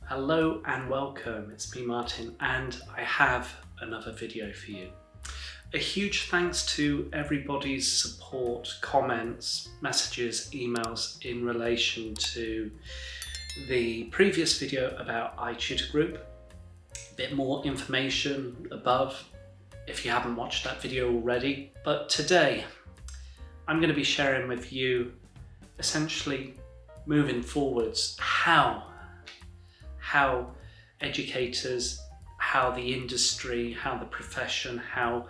Hello and welcome, it's me Martin and I have another video for you. A huge thanks to everybody's support, comments, messages, emails in relation to the previous video about iTutor Group. A bit more information above if you haven't watched that video already. But today I'm going to be sharing with you essentially moving forwards how educators, how the industry, how the profession, how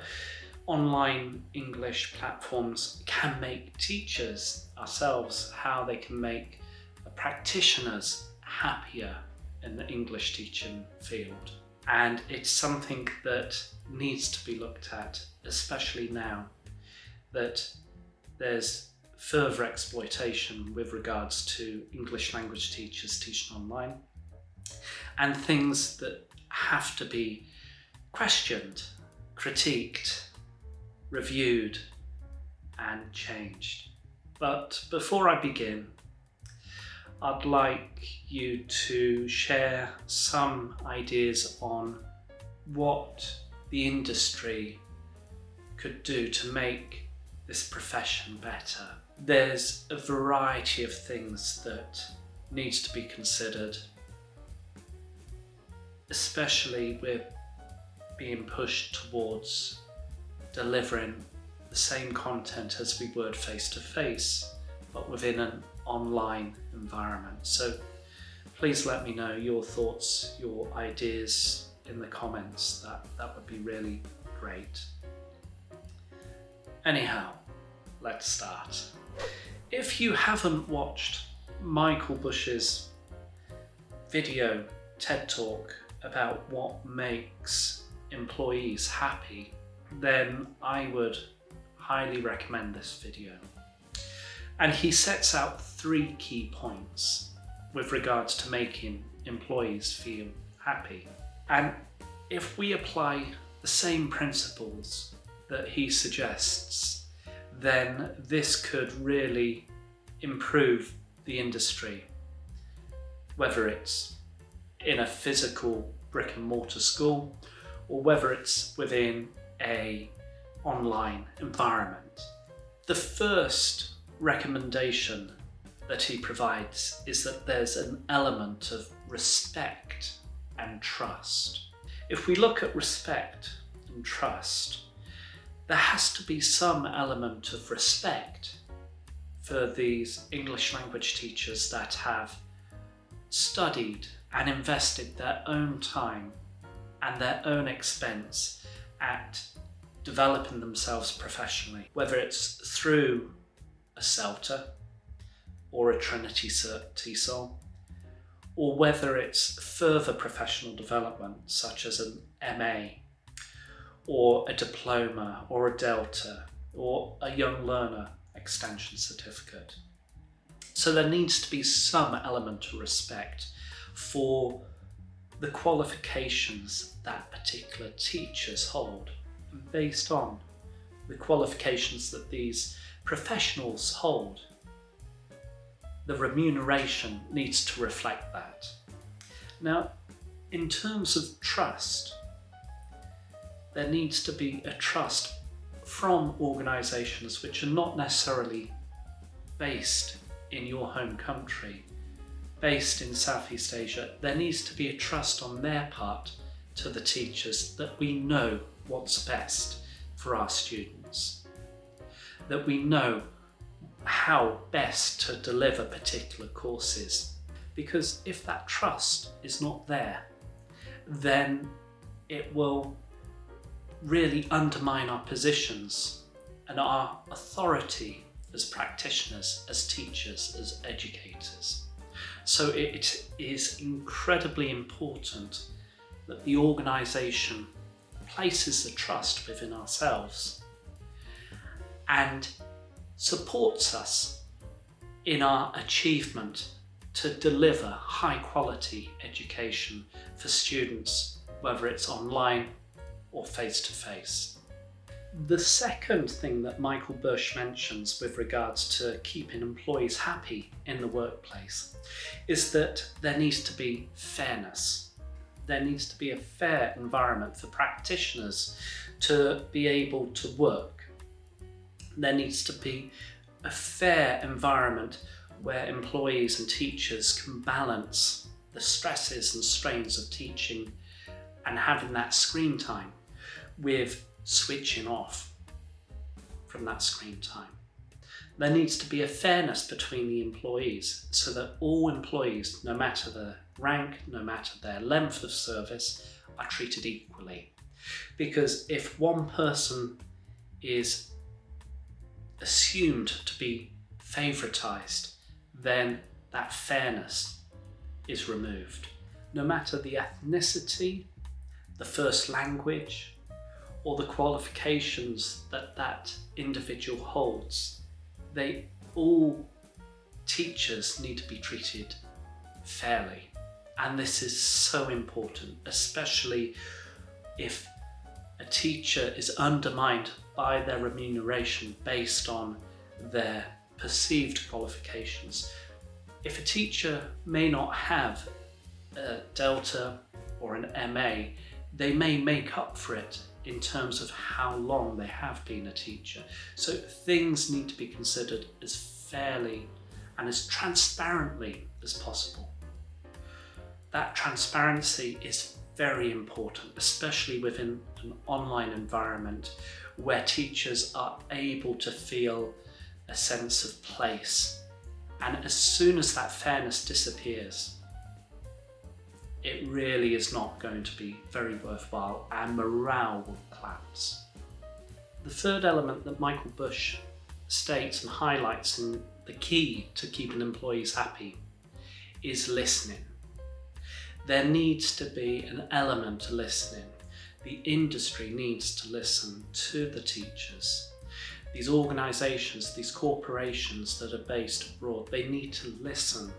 online English platforms can make teachers, ourselves, how they can make practitioners happier in the English teaching field. And it's something that needs to be looked at, especially now that there's further exploitation with regards to English language teachers teaching online, and things that have to be questioned, critiqued, reviewed and changed. But before I begin, I'd like you to share some ideas on what the industry could do to make this profession better. There's a variety of things that needs to be considered, especially with being pushed towards delivering the same content as we would face-to-face, but within an online environment. So please let me know your thoughts, your ideas in the comments. That would be really great. Anyhow, let's start. If you haven't watched Michael Bush's video TED Talk about what makes employees happy, then I would highly recommend this video. And he sets out 3 key points with regards to making employees feel happy. And if we apply the same principles that he suggests, then this could really improve the industry, whether it's in a physical brick and mortar school or whether it's within a online environment. The first recommendation that he provides is that there's an element of respect and trust. If we look at respect and trust, there has to be some element of respect for these English language teachers that have studied and invested their own time and their own expense at developing themselves professionally, whether it's through a CELTA or a Trinity Cert TESOL, or whether it's further professional development such as an MA or a diploma or a Delta or a Young Learner Extension Certificate. So there needs to be some element of respect for the qualifications that particular teachers hold. And based on the qualifications that these professionals hold, the remuneration needs to reflect that. Now, in terms of trust, there needs to be a trust from organisations which are not necessarily based in your home country, based in Southeast Asia. There needs to be a trust on their part to the teachers that we know what's best for our students, that we know how best to deliver particular courses. Because if that trust is not there, then it will really undermine our positions and our authority as practitioners, as teachers, as educators. So it is incredibly important that the organisation places the trust within ourselves and supports us in our achievement to deliver high quality education for students, whether it's online or face-to-face. The second thing that Michael Bush mentions with regards to keeping employees happy in the workplace is that there needs to be fairness. There needs to be a fair environment for practitioners to be able to work. There needs to be a fair environment where employees and teachers can balance the stresses and strains of teaching and having that screen time with switching off from that screen time. There needs to be a fairness between the employees so that all employees, no matter their rank, no matter their length of service, are treated equally. Because if one person is assumed to be favouritised, then that fairness is removed. No matter the ethnicity, the first language, or the qualifications that that individual holds, teachers need to be treated fairly. And this is so important, especially if a teacher is undermined by their remuneration based on their perceived qualifications. If a teacher may not have a Delta or an MA, they may make up for it in terms of how long they have been a teacher. So things need to be considered as fairly and as transparently as possible. That transparency is very important, especially within an online environment where teachers are able to feel a sense of place. And as soon as that fairness disappears, it really is not going to be very worthwhile and morale will collapse. The third element that Michael Bush states and highlights in the key to keeping employees happy is listening. There needs to be an element to listening. The industry needs to listen to the teachers. These organisations, these corporations that are based abroad, they need to listen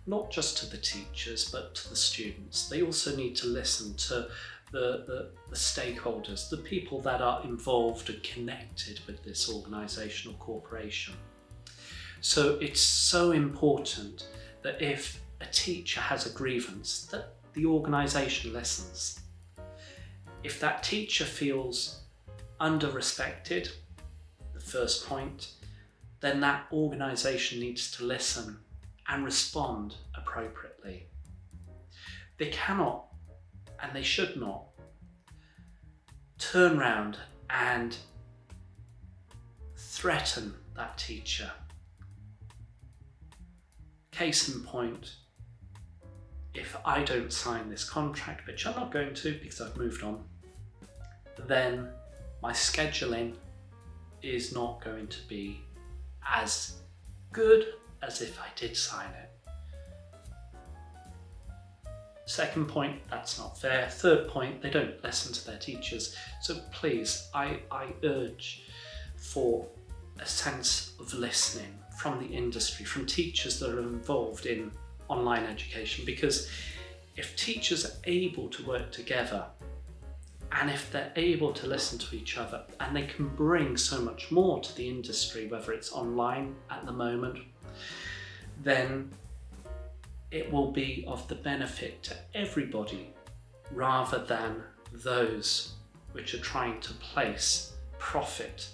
not just to the teachers but to the students. They also need to listen to the stakeholders, the people that are involved and connected with this organisation or corporation. So it's so important that if a teacher has a grievance, that the organisation listens. If that teacher feels under-respected, the first point, then that organisation needs to listen and respond appropriately. They cannot, and they should not, turn round and threaten that teacher. Case in point, if I don't sign this contract, which I'm not going to because I've moved on, then my scheduling is not going to be as good as if I did sign it. Second point, that's not fair. Third point, they don't listen to their teachers. So please, I urge for a sense of listening from the industry, from teachers that are involved in online education, because if teachers are able to work together and if they're able to listen to each other, and they can bring so much more to the industry, whether it's online at the moment, then it will be of the benefit to everybody rather than those which are trying to place profit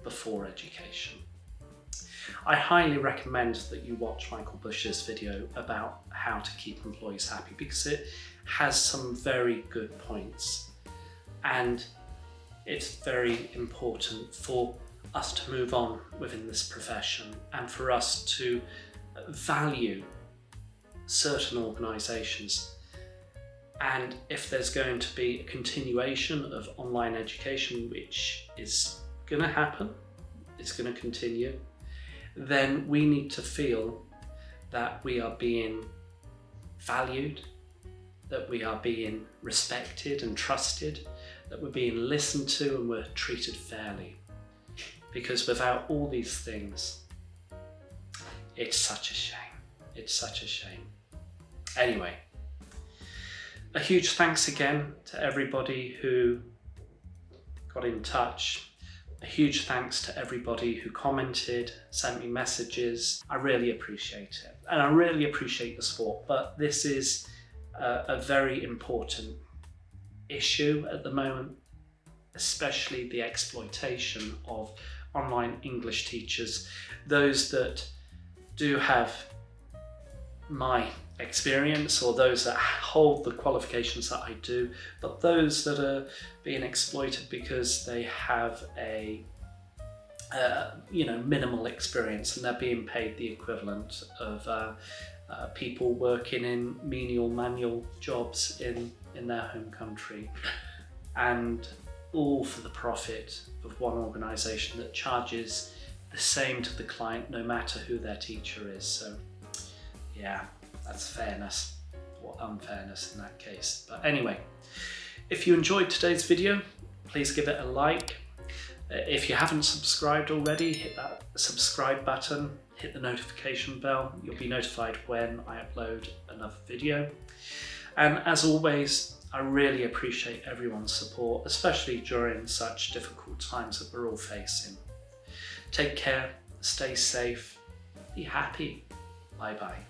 before education. I highly recommend that you watch Michael Bush's video about how to keep employees happy, because it has some very good points, and it's very important for us to move on within this profession and for us to value certain organisations. And if there's going to be a continuation of online education, which is going to happen, it's going to continue, then we need to feel that we are being valued, that we are being respected and trusted, that we're being listened to and we're treated fairly. Because without all these things, it's such a shame. It's such a shame. Anyway, a huge thanks again to everybody who got in touch. A huge thanks to everybody who commented, sent me messages. I really appreciate it. And I really appreciate the support, but this is a very important issue at the moment, especially the exploitation of online English teachers. Those that do have my experience, or those that hold the qualifications that I do, but those that are being exploited because they have a minimal experience and they're being paid the equivalent of people working in menial manual jobs in their home country, and all for the profit of one organisation that charges the same to the client no matter who their teacher is. So yeah, that's fairness, or unfairness in that case. But anyway, if you enjoyed today's video, please give it a like. If you haven't subscribed already, hit that subscribe button, hit the notification bell. You'll be notified when I upload another video. And as always, I really appreciate everyone's support, especially during such difficult times that we're all facing. Take care, stay safe, be happy. Bye bye.